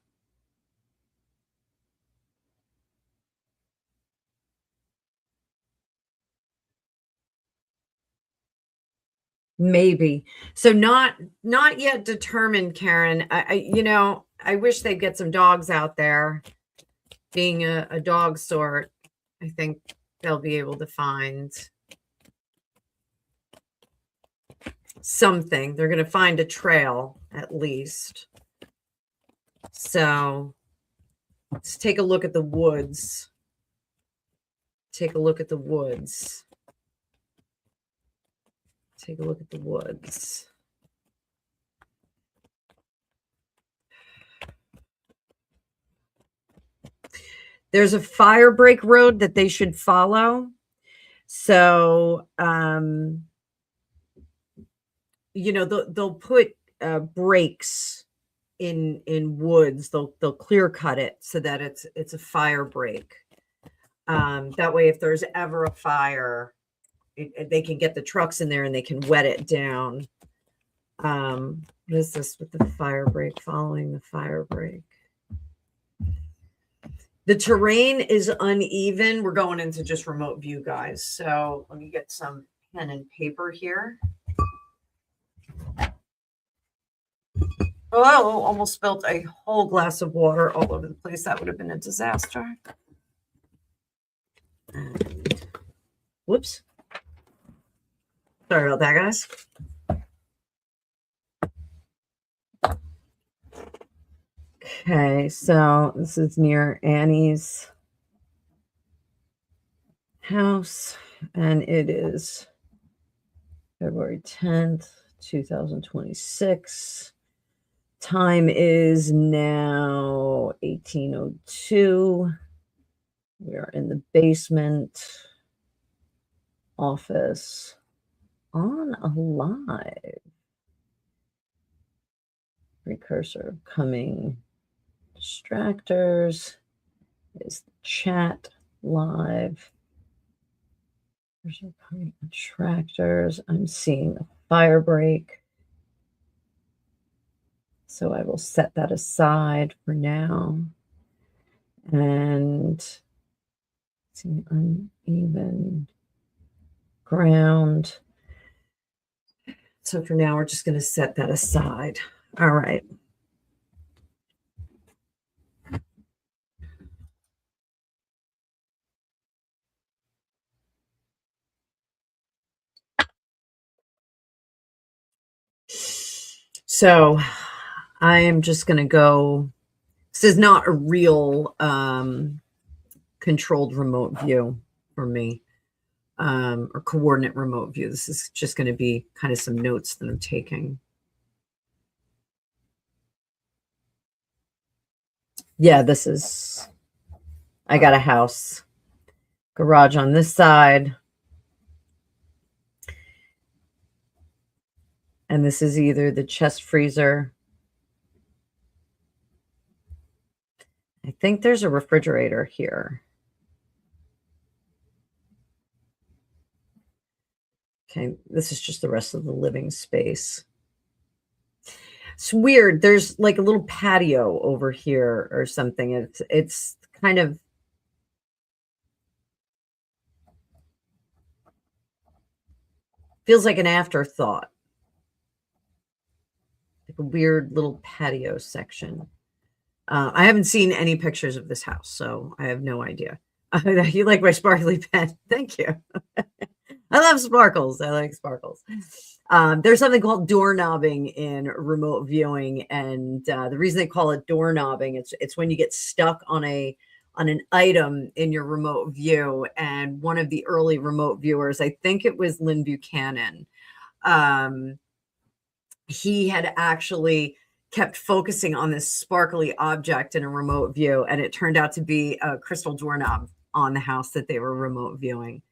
Maybe. So not yet determined, Karen. I wish they'd get some dogs out there. Being a dog sort, I think they'll be able to find something. They're going to find a trail at least. So let's take a look at the woods. Take a look at the woods. Take a look at the woods. There's a fire break road that they should follow. So, they'll put breaks in woods. They'll clear cut it so that it's a fire break. That way, if there's ever a fire, they can get the trucks in there and they can wet it down. What is this with the fire break? Following the fire break. The terrain is uneven. We're going into just remote view, guys. So let me get some pen and paper here. Oh, almost spilled a whole glass of water all over the place. That would have been a disaster. And, whoops. Sorry about that, guys. Okay, so this is near Annie's house, and it is February 10th, 2026. Time is now 18:02. We are in the basement office on a live. Precursor coming. Distractors is the chat live. Precursor coming attractors. I'm seeing the fire break. So I will set that aside for now. And see uneven ground. So for now, we're just going to set that aside. All right. So I am just going to go. This is not a real controlled remote view for me, or coordinate remote view. This is just going to be kind of some notes that I'm taking. Yeah, this is, I got a house, garage on this side. And this is either the chest freezer. I think there's a refrigerator here. Okay, this is just the rest of the living space. It's weird. There's like a little patio over here or something. It's kind of feels like an afterthought. Like a weird little patio section. I haven't seen any pictures of this house, so I have no idea. You like my sparkly pen? Thank you. I love sparkles. I like sparkles. There's something called doorknobbing in remote viewing, and the reason they call it doorknobbing, it's when you get stuck on an item in your remote view. And one of the early remote viewers, I think it was Lynn Buchanan, he had actually kept focusing on this sparkly object in a remote view, and it turned out to be a crystal doorknob on the house that they were remote viewing.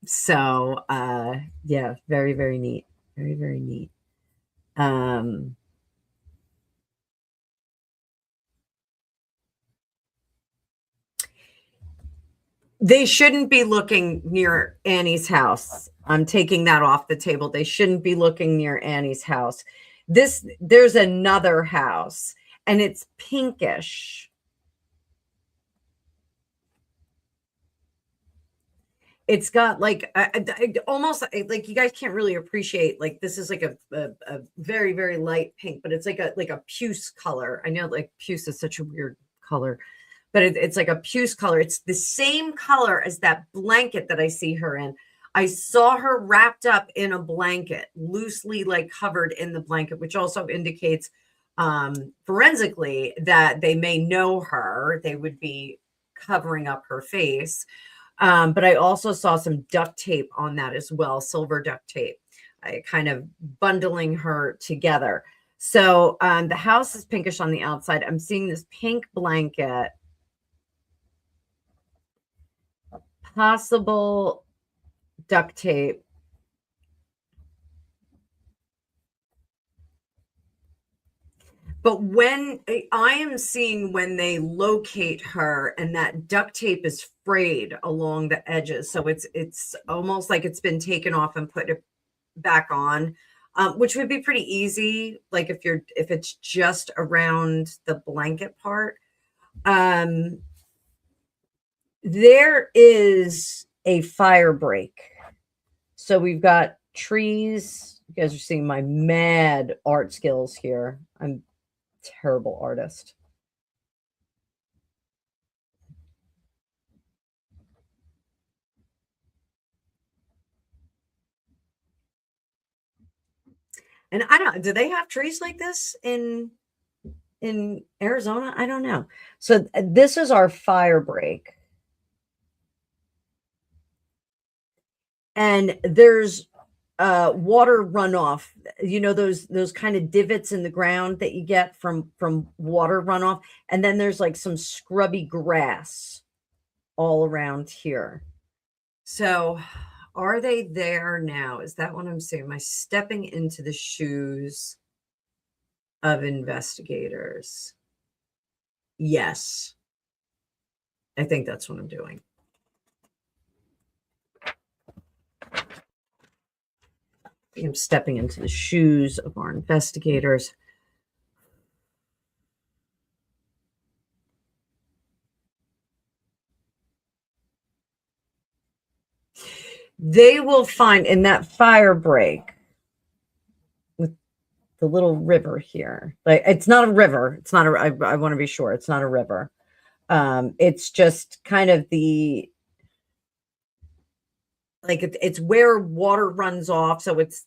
So yeah, very, very neat. Very, very neat. They shouldn't be looking near Annie's house. I'm taking that off the table. They shouldn't be looking near Annie's house. There's another house, and it's pinkish. It's got like almost like you guys can't really appreciate, like this is like a very, very light pink, but it's like a puce color. I know like puce is such a weird color, but it's like a puce color. It's the same color as that blanket that I see her in. I saw her wrapped up in a blanket, loosely like covered in the blanket, which also indicates forensically that they may know her. They would be covering up her face. But I also saw some duct tape on that as well, silver duct tape, kind of bundling her together. So the house is pinkish on the outside. I'm seeing this pink blanket, possible duct tape. But when I am seeing when they locate her and that duct tape is frayed along the edges. So it's almost like it's been taken off and put back on, which would be pretty easy. Like if it's just around the blanket part. There is a fire break. So we've got trees. You guys are seeing my mad art skills here. I'm a terrible artist. And I don't, do they have trees like this in Arizona? I don't know. So this is our fire break. And there's water runoff, you know, those kind of divots in the ground that you get from water runoff. And then there's like some scrubby grass all around here. So are they there now? Is that what I'm saying? Am I stepping into the shoes of investigators? Yes. I think that's what I'm doing. I'm stepping into the shoes of our investigators. They will find in that fire break with the little river here. Like it's not a river. It's not a. I want to be sure it's not a river. It's just kind of the like it's where water runs off. So it's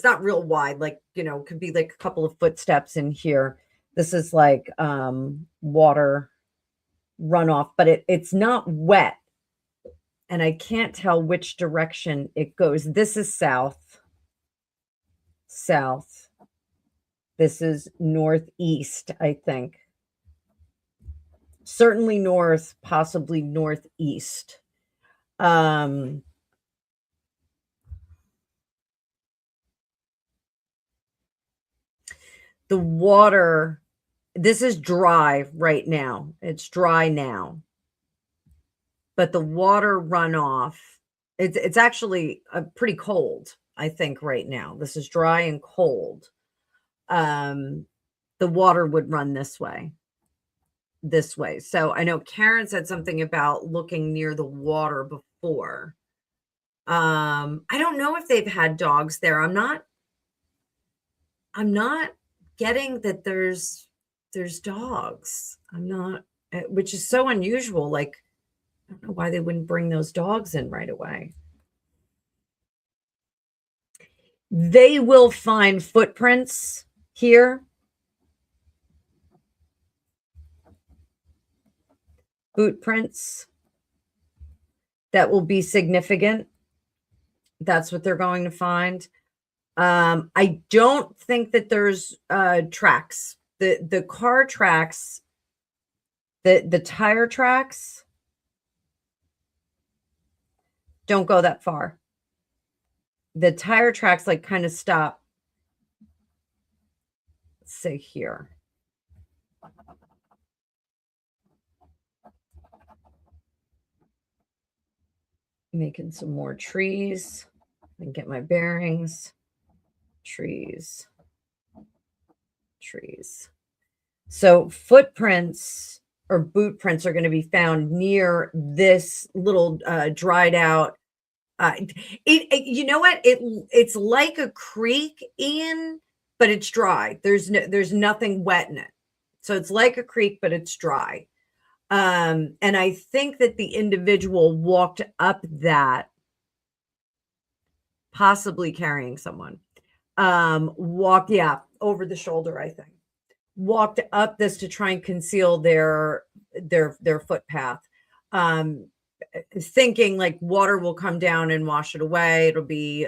not real wide. Like you know, could be like a couple of footsteps in here. This is like water runoff, but it's not wet. And I can't tell which direction it goes. This is south. South. This is northeast, I think. Certainly north, possibly northeast. The water, this is dry right now. It's dry now. But the water runoff, it's actually pretty cold, I think, right now. This is dry and cold. The water would run this way. So I know Karen said something about looking near the water before. I don't know if they've had dogs there. I'm not getting that there's dogs. I'm not, which is so unusual. Like, I don't know why they wouldn't bring those dogs in right away. They will find footprints here. Boot prints that will be significant. That's what they're going to find. I don't think that there's tracks. The car tracks, the tire tracks don't go that far. The tire tracks like kind of stop, let's say here. Making some more trees and get my bearings. Trees. So footprints or boot prints are going to be found near this little dried out. You know what? It's like a creek, Ian, but it's dry. There's nothing wet in it. So it's like a creek, but it's dry. And I think that the individual walked up that, possibly carrying someone. Walked, over the shoulder, I think. Walked up this to try and conceal their footpath. Thinking like water will come down and wash it away. It'll be,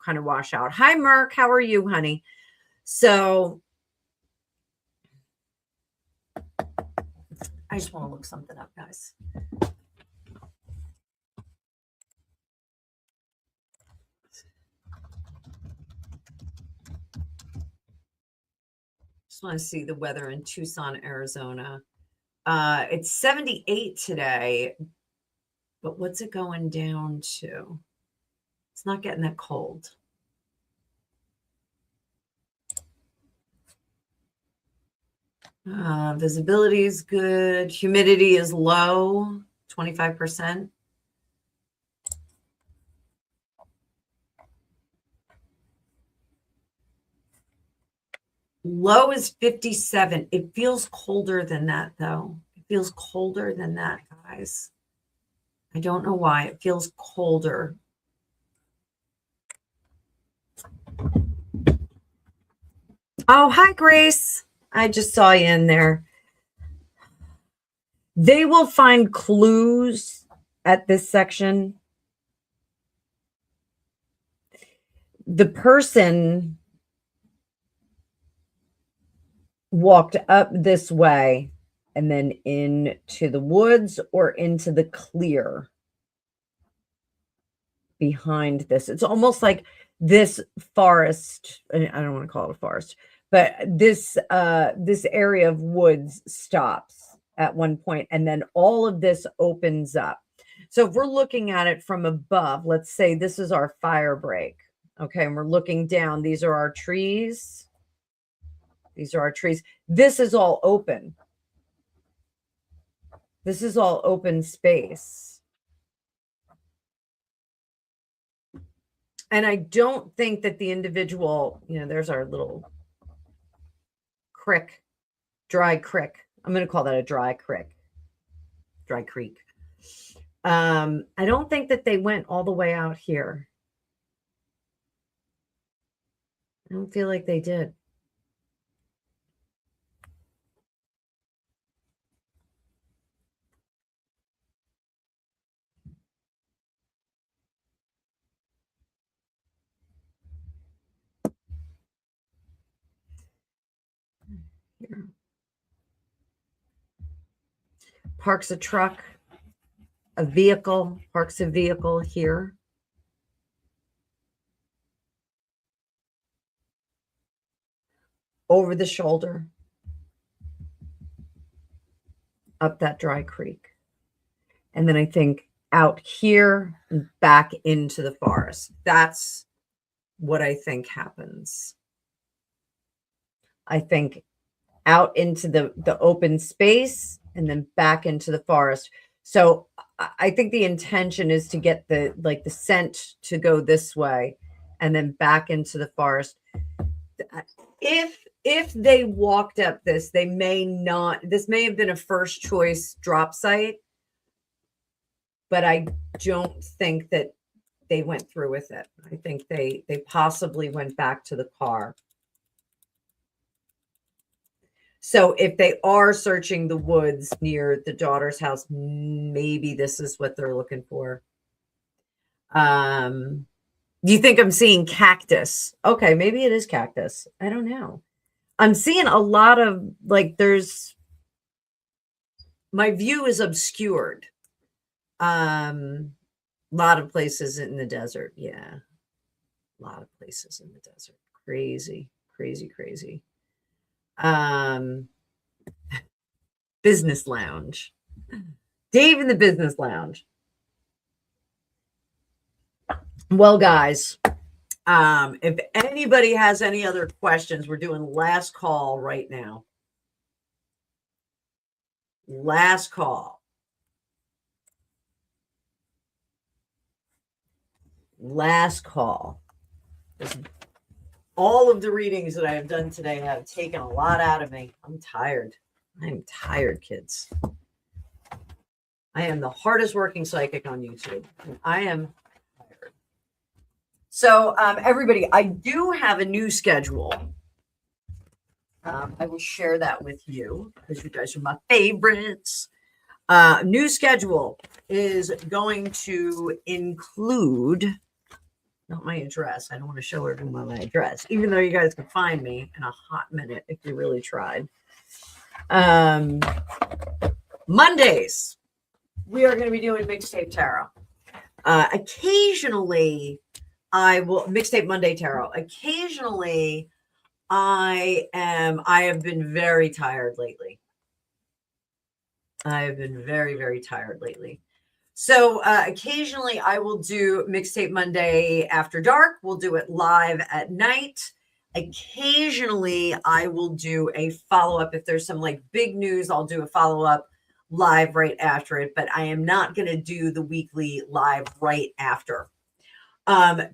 kind of wash out. Hi, Merc. How are you, honey? So I just want to look something up, guys. Just want to see the weather in Tucson, Arizona. It's 78 today, but what's it going down to? It's not getting that cold. Visibility is good. Humidity is low, 25%. Low is 57. It feels colder than that, though. It feels colder than that, guys. I don't know why. It feels colder. Oh, hi, Grace. I just saw you in there. They will find clues at this section. The person walked up this way and then into the woods or into the clear behind this. It's almost like this forest. I don't want to call it a forest, but this area of woods stops at one point, and then all of this opens up. So if we're looking at it from above, let's say this is our fire break. Okay, and we're looking down. These are our trees. These are our trees. This is all open. This is all open space. And I don't think that the individual, there's our little creek, dry creek. I'm going to call that a dry creek. Dry creek. I don't think that they went all the way out here. I don't feel like they did. Here. Parks a truck, a vehicle, parks a vehicle here. Over the shoulder, up that dry creek. And then I think out here and back into the forest. That's what I think happens. I think out into the open space and then back into the forest. So I think the intention is to get the scent to go this way and then back into the forest. If they walked up this, they may not, this may have been a first choice drop site, but I don't think that they went through with it. I think they possibly went back to the car. So if they are searching the woods near the daughter's house, maybe this is what they're looking for. Do you think I'm seeing cactus? Okay, maybe it is cactus. I don't know. I'm seeing a lot of my view is obscured. A lot of places in the desert. Yeah. A lot of places in the desert. Crazy, crazy, crazy. Business lounge. Dave in the business lounge. Well, guys, if anybody has any other questions, we're doing last call right now. Last call. Last call. All of the readings that I have done today have taken a lot out of me. I'm tired. I'm tired, kids. I am the hardest working psychic on YouTube. And I am tired. So, everybody, I do have a new schedule. I will share that with you because you guys are my favorites. New schedule is going to include, not my address. I don't want to show everyone my address, even though you guys can find me in a hot minute if you really tried. Mondays, we are going to be doing Mixtape Tarot. Occasionally, I will Mixtape Monday Tarot. Occasionally, I have been very tired lately. I have been very, very tired lately. So occasionally I will do Mixtape Monday after dark. We'll do it live at night. Occasionally, I will do a follow-up. If there's some like big news, I'll do a follow-up live right after it, but I am not going to do the weekly live right after.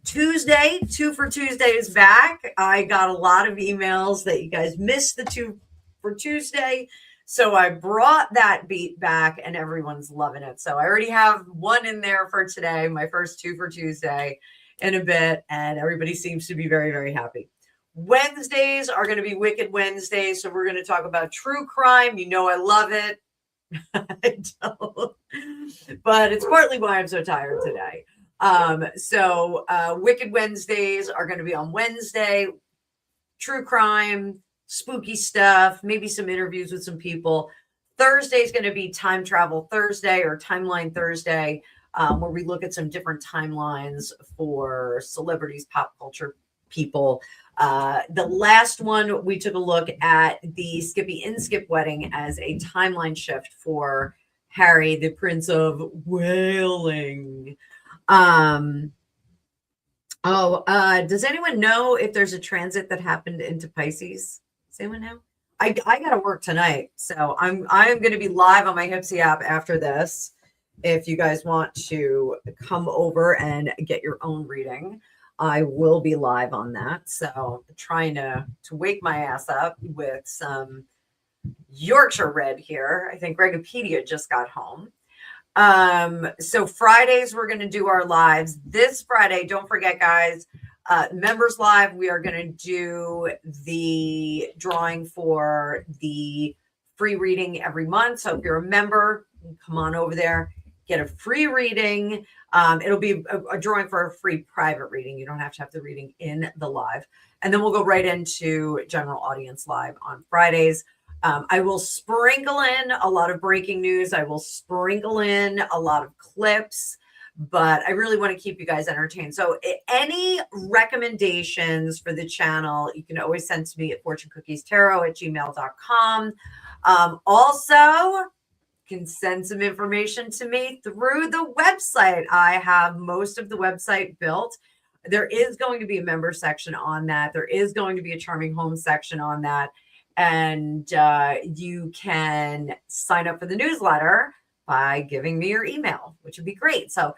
Tuesday, 2 for Tuesday is back. I got a lot of emails that you guys missed the 2 for Tuesday. So I brought that beat back and everyone's loving it. So I already have one in there for today, my first 2 for Tuesday in a bit, and everybody seems to be very, very happy. Wednesdays are going to be Wicked Wednesdays. So we're going to talk about true crime. You know, I love it. I don't, but it's partly why I'm so tired today. Wicked Wednesdays are going to be on Wednesday. True crime, spooky stuff, maybe some interviews with some people. Thursday is going to be Time Travel Thursday or Timeline Thursday, where we look at some different timelines for celebrities, pop culture people. The last one, we took a look at the Skippy Inskip wedding as a timeline shift for Harry, the Prince of Wailing. Does anyone know if there's a transit that happened into Pisces? Does anyone know? I got to work tonight, so I'm going to be live on my Hipsy app after this. If you guys want to come over and get your own reading, I will be live on that. So trying to wake my ass up with some Yorkshire Red here. I think Gregopedia just got home. So Fridays, we're going to do our lives. This Friday, don't forget, guys, members live, we are going to do the drawing for the free reading every month. So if you're a member, come on over there, get a free reading. It'll be a drawing for a free private reading. You don't have to have the reading in the live. And then we'll go right into general audience live on Fridays. I will sprinkle in a lot of breaking news. I will sprinkle in a lot of clips, but I really want to keep you guys entertained. So any recommendations for the channel, you can always send to me at fortunecookiestarot@gmail.com. Also, can send some information to me through the website. I have most of the website built. There is going to be a member section on that. There is going to be a Charming Home section on that. And you can sign up for the newsletter by giving me your email, which would be great. So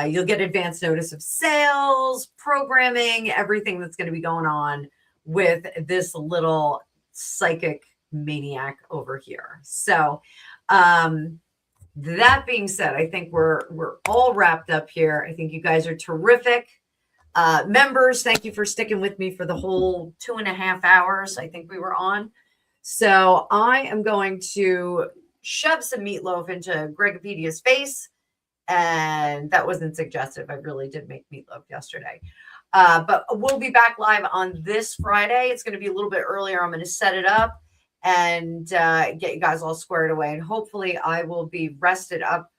you'll get advance notice of sales, programming, everything that's going to be going on with this little psychic maniac over here. So that being said, I think we're all wrapped up here. I think you guys are terrific. Members, thank you for sticking with me for the whole 2.5 hours I think we were on. So I am going to shove some meatloaf into Gregopedia's face. And that wasn't suggestive. I really did make meatloaf yesterday. But we'll be back live on this Friday. It's going to be a little bit earlier. I'm going to set it up and get you guys all squared away. And hopefully I will be rested up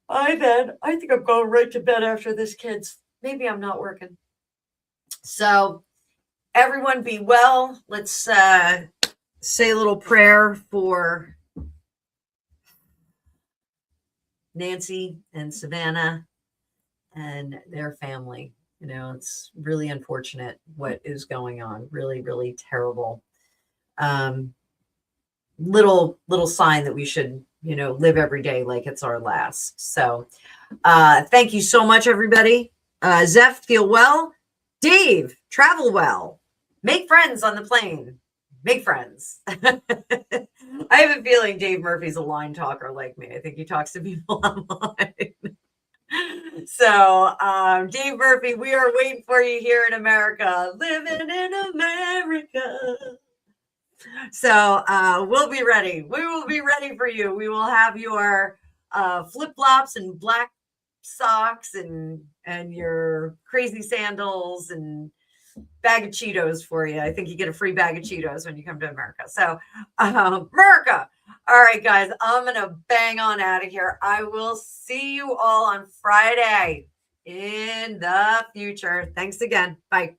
by then. I think I'm going right to bed after this, kids. Maybe I'm not working. So everyone be well. Let's say a little prayer for Nancy and Savannah and their family. You know, it's really unfortunate what is going on. Really, really terrible. Little sign that we should, you know, live every day like it's our last. So thank you so much, everybody. Zeph, feel well. Dave, travel well. Make friends on the plane. Make friends. I have a feeling Dave Murphy's a line talker like me. I think he talks to people online. So, Dave Murphy, we are waiting for you here in America. Living in America. So, we'll be ready. We will be ready for you. We will have your flip-flops and black socks and your crazy sandals and bag of Cheetos for you. I think you get a free bag of Cheetos when you come to America. So, America. All right, guys, I'm going to bang on out of here. I will see you all on Friday in the future. Thanks again. Bye.